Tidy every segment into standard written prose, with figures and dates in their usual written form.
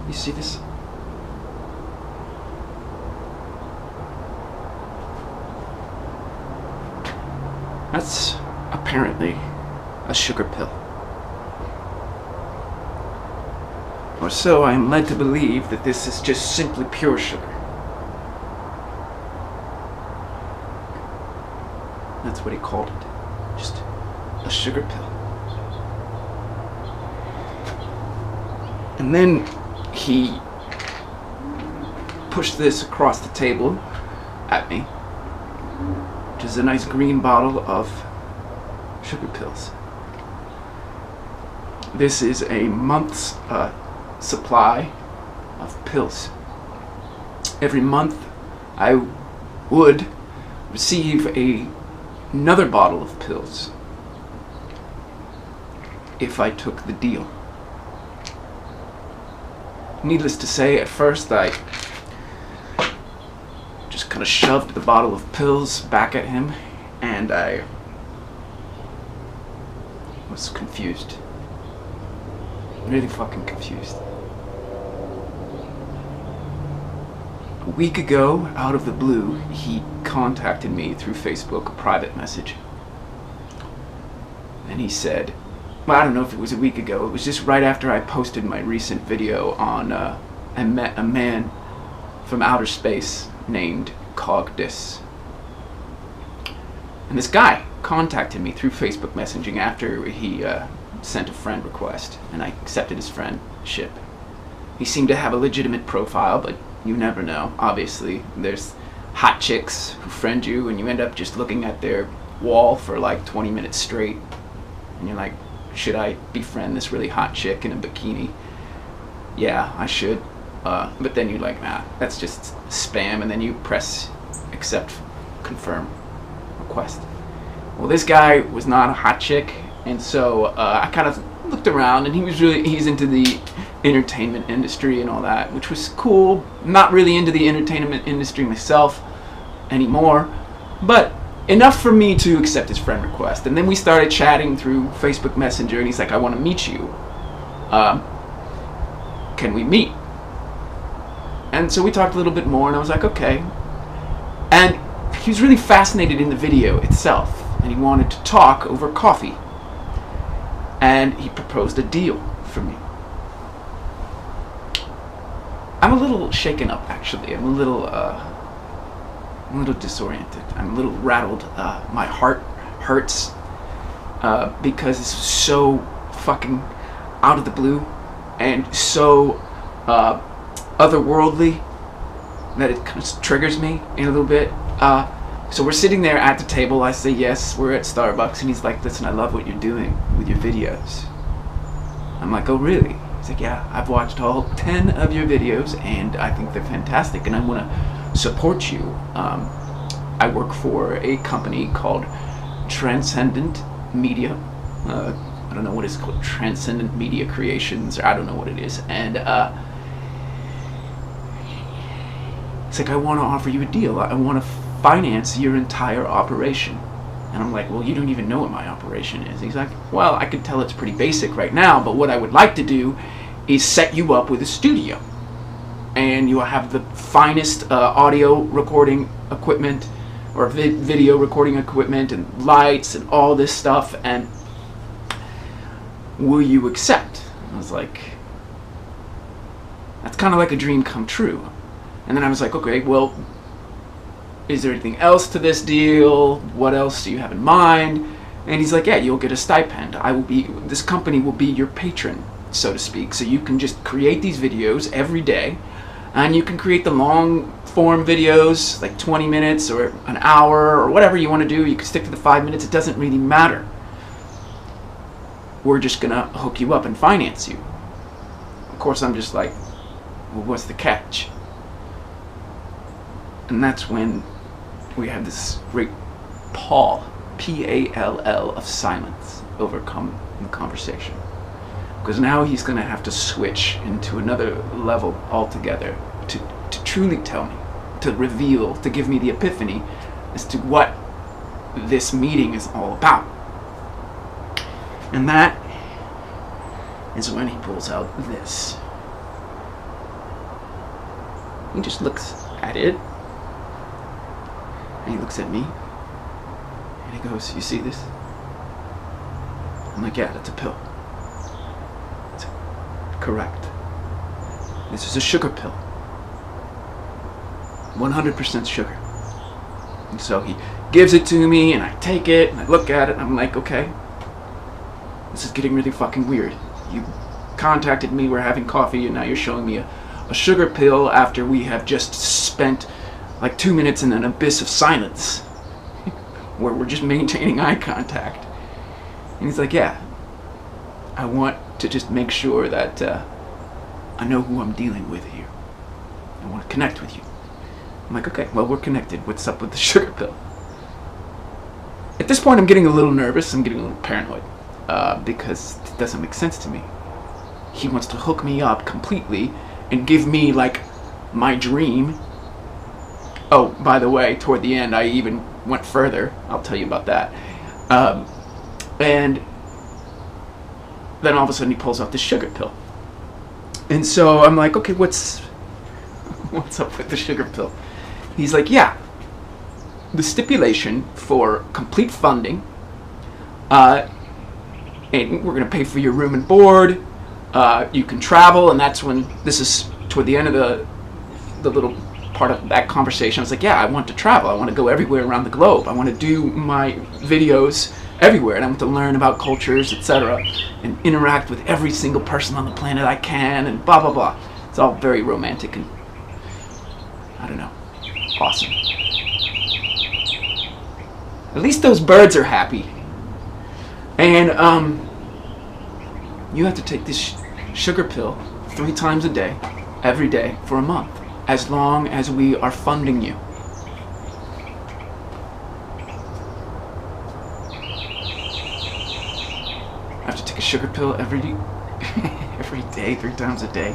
You see this? That's apparently a sugar pill. Or so I am led to believe that this is just simply pure sugar. That's what he called it. Just a sugar pill. And then he pushed this across the table at me, which is a nice green bottle of sugar pills. This is a month's supply of pills. Every month I would receive another bottle of pills if I took the deal. Needless to say, at first I just kind of shoved the bottle of pills back at him, and I was confused. Really fucking confused. A week ago, out of the blue, he contacted me through Facebook, a private message. And he said, well, I don't know if it was a week ago, it was just right after I posted my recent video on I met a man from outer space named Cogdis. And this guy contacted me through Facebook messaging after he sent a friend request, and I accepted his friendship. He seemed to have a legitimate profile, but you never know. Obviously, there's hot chicks who friend you, and you end up just looking at their wall for like 20 minutes straight, and you're like, should I befriend this really hot chick in a bikini? Yeah, I should. But then you're like, nah, that's just spam, and then you press accept, confirm, request. Well, this guy was not a hot chick, and so I kind of looked around, and he's into the entertainment industry and all that, which was cool. I'm not really into the entertainment industry myself anymore, but enough for me to accept his friend request. And then we started chatting through Facebook Messenger, and he's like, I want to meet you. Can we meet? And so we talked a little bit more, and I was like, okay. And he was really fascinated in the video itself, and he wanted to talk over coffee. And he proposed a deal for me. I'm a little shaken up, actually. I'm a little disoriented. I'm a little rattled. My heart hurts because it's so fucking out of the blue and so otherworldly that it kind of triggers me in a little bit. So we're sitting there at the table. I say yes, we're at Starbucks, and he's like, listen, I love what you're doing with your videos. I'm like, oh really? He's like, yeah, I've watched all 10 of your videos and I think they're fantastic, and I want to support you. I work for a company called Transcendent Media. I don't know what it's called, Transcendent Media Creations, or I don't know what it is. And it's like, I want to offer you a deal. I want to finance your entire operation. And I'm like, well, you don't even know what my operation is. He's like, well, I could tell it's pretty basic right now, but what I would like to do is set you up with a studio. And you'll have the finest audio recording equipment, or video recording equipment, and lights and all this stuff, and will you accept? I was like, that's kind of like a dream come true. And then I was like, okay, well, is there anything else to this deal? What else do you have in mind? And he's like, yeah, you'll get a stipend. This company will be your patron, so to speak. So you can just create these videos every day, and you can create the long form videos, like 20 minutes or an hour or whatever you want to do. You can stick to the 5 minutes. It doesn't really matter. We're just gonna hook you up and finance you. Of course, I'm just like, well, what's the catch? And that's when we have this great pall, P-A-L-L, of silence overcome the conversation. Because now he's going to have to switch into another level altogether to truly tell me, to reveal, to give me the epiphany as to what this meeting is all about. And that is when he pulls out this. He just looks at it, and he looks at me, and he goes, "You see this?" I'm like, "Yeah, that's a pill." It's correct. This is a sugar pill. 100% sugar. And so he gives it to me, and I take it, and I look at it, and I'm like, okay, this is getting really fucking weird. You contacted me, we're having coffee, and now you're showing me a sugar pill after we have just spent like 2 minutes in an abyss of silence where we're just maintaining eye contact. And he's like, yeah, I want to just make sure that I know who I'm dealing with here. I want to connect with you. I'm like, okay, well, we're connected. What's up with the sugar pill? At this point, I'm getting a little nervous. I'm getting a little paranoid because it doesn't make sense to me. He wants to hook me up completely and give me, like, my dream. Oh, by the way, toward the end, I even went further. I'll tell you about that. And then all of a sudden, he pulls out this sugar pill. And so I'm like, okay, what's up with the sugar pill? He's like, yeah, the stipulation for complete funding, and we're going to pay for your room and board, you can travel, and that's when, this is toward the end of the little part of that conversation. I was like, yeah, I want to travel, I want to go everywhere around the globe, I want to do my videos everywhere, and I want to learn about cultures, etc., and interact with every single person on the planet I can, and blah, blah, blah. It's all very romantic and, I don't know, awesome. At least those birds are happy. And you have to take this sugar pill 3 times a day, every day, for a month, as long as we are funding you. I have to take a sugar pill every day, 3 times a day.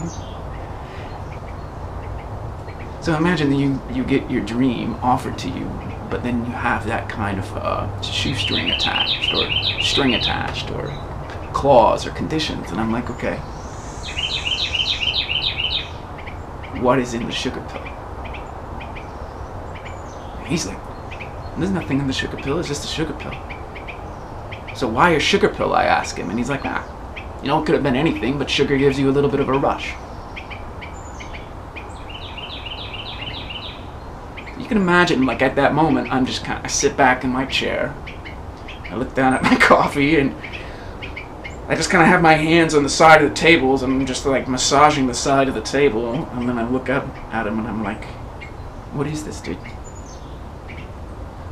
So imagine that you get your dream offered to you, but then you have that kind of shoestring attached, or string attached, or clause, or conditions, and I'm like, okay, what is in the sugar pill? And he's like, there's nothing in the sugar pill, it's just a sugar pill. So why a sugar pill, I ask him, and he's like, nah, you know, it could have been anything, but sugar gives you a little bit of a rush. You can imagine, like, at that moment, I'm just I sit back in my chair, I look down at my coffee, and I just kind of have my hands on the side of the tables, and I'm just like massaging the side of the table, and then I look up at him and I'm like, what is this, dude?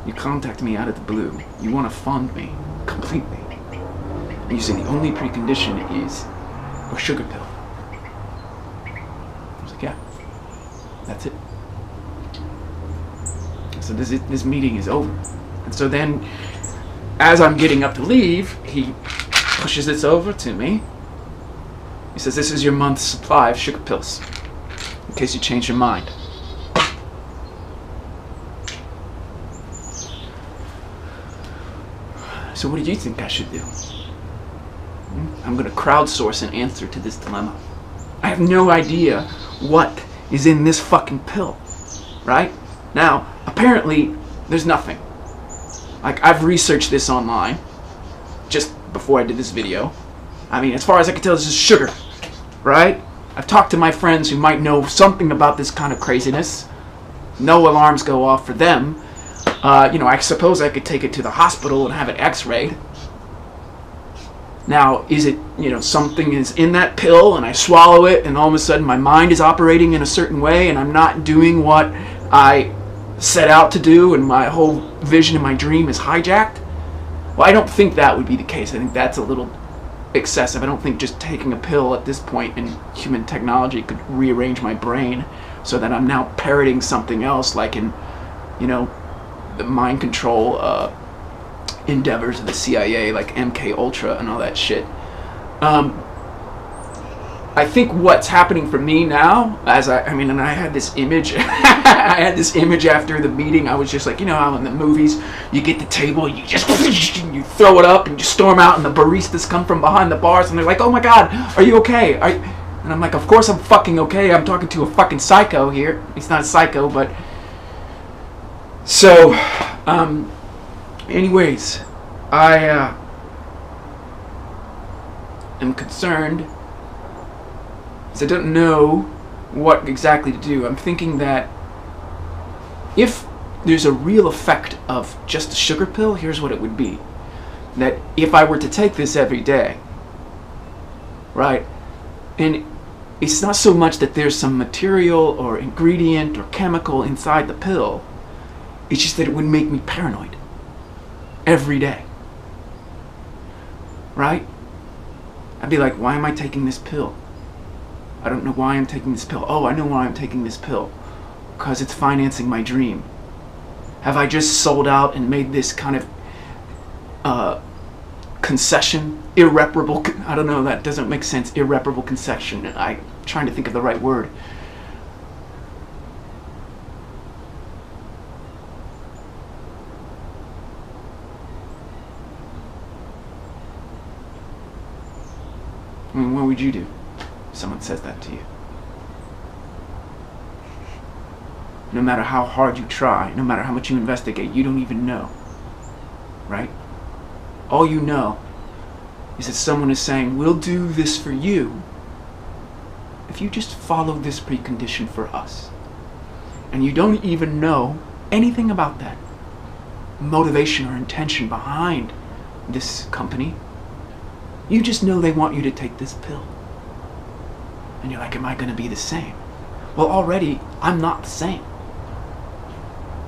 You contact me out of the blue, you want to fund me completely, and you say the only precondition is a sugar pill. I was like, yeah, that's it. So this meeting is over. And so then, as I'm getting up to leave, he pushes this over to me. He says, this is your month's supply of sugar pills, in case you change your mind. So what do you think I should do? I'm going to crowdsource an answer to this dilemma. I have no idea what is in this fucking pill, right? Now, apparently, there's nothing. Like, I've researched this online, just before I did this video. I mean, as far as I can tell, this is sugar, right? I've talked to my friends who might know something about this kind of craziness. No alarms go off for them. You know, I suppose I could take it to the hospital and have it x-rayed. Now, is it, you know, something is in that pill and I swallow it and all of a sudden my mind is operating in a certain way and I'm not doing what I set out to do and my whole vision and my dream is hijacked? Well, I don't think that would be the case. I think that's a little excessive. I don't think just taking a pill at this point in human technology could rearrange my brain so that I'm now parroting something else, like in, you know, the mind control endeavors of the CIA, like MK Ultra and all that shit. I think what's happening for me now, I mean, and I had this image, I had this image after the meeting. I was just like, you know how in the movies, you get the table, you just, you throw it up and you storm out and the baristas come from behind the bars and they're like, oh my God, are you okay? And I'm like, of course I'm fucking okay. I'm talking to a fucking psycho here. He's not a psycho, but... So, anyways, I am concerned, because I don't know what exactly to do. I'm thinking that if there's a real effect of just a sugar pill, here's what it would be. That if I were to take this every day, right, and it's not so much that there's some material or ingredient or chemical inside the pill, it's just that it would make me paranoid every day, right? I'd be like, why am I taking this pill? I don't know why I'm taking this pill. Oh, I know why I'm taking this pill. Because it's financing my dream. Have I just sold out and made this kind of concession? Irreparable, I don't know, that doesn't make sense. Irreparable concession. I'm trying to think of the right word. I mean, what would you do if someone says that to you? No matter how hard you try, no matter how much you investigate, you don't even know, right? All you know is that someone is saying, we'll do this for you if you just follow this precondition for us. And you don't even know anything about that motivation or intention behind this company. You just know they want you to take this pill. And you're like, am I going to be the same? Well, already, I'm not the same.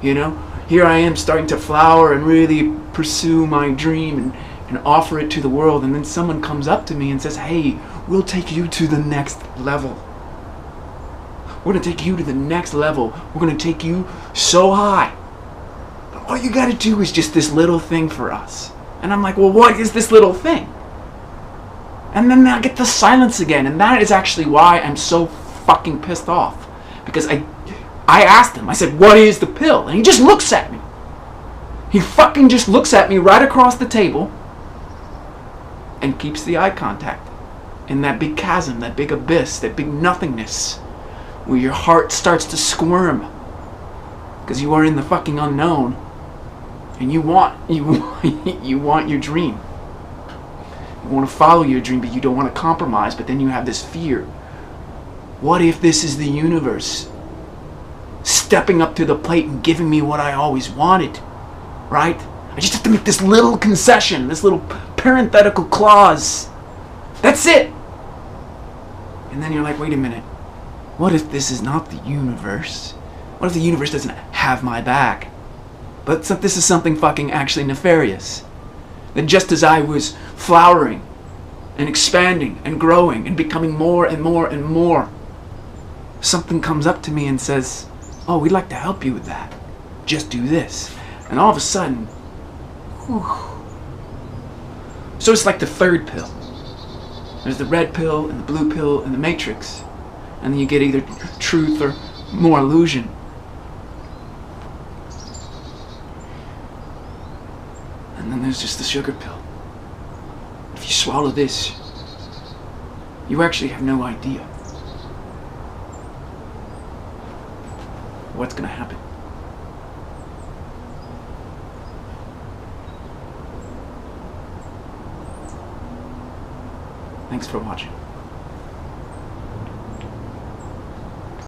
You know, here I am starting to flower and really pursue my dream and offer it to the world, and then someone comes up to me and says, hey, we'll take you to the next level. We're going to take you to the next level. We're going to take you so high. But all you got to do is just this little thing for us. And I'm like, well, what is this little thing? And then I get the silence again, and that is actually why I'm so fucking pissed off. Because I asked him, I said, what is the pill? And he just looks at me. He fucking just looks at me right across the table and keeps the eye contact in that big chasm, that big abyss, that big nothingness where your heart starts to squirm because you are in the fucking unknown and you want your dream. You want to follow your dream, but you don't want to compromise, but then you have this fear. What if this is the universe stepping up to the plate and giving me what I always wanted, right? I just have to make this little concession, this little parenthetical clause. That's it. And then you're like, wait a minute. What if this is not the universe? What if the universe doesn't have my back? But this is something fucking actually nefarious. That just as I was flowering and expanding and growing and becoming more and more and more, something comes up to me and says, oh, we'd like to help you with that. Just do this. And all of a sudden, whew. So it's like the third pill. There's the red pill and the blue pill and the matrix. And then you get either truth or more illusion. And then there's just the sugar pill. If you swallow this, you actually have no idea what's going to happen. Thanks for watching.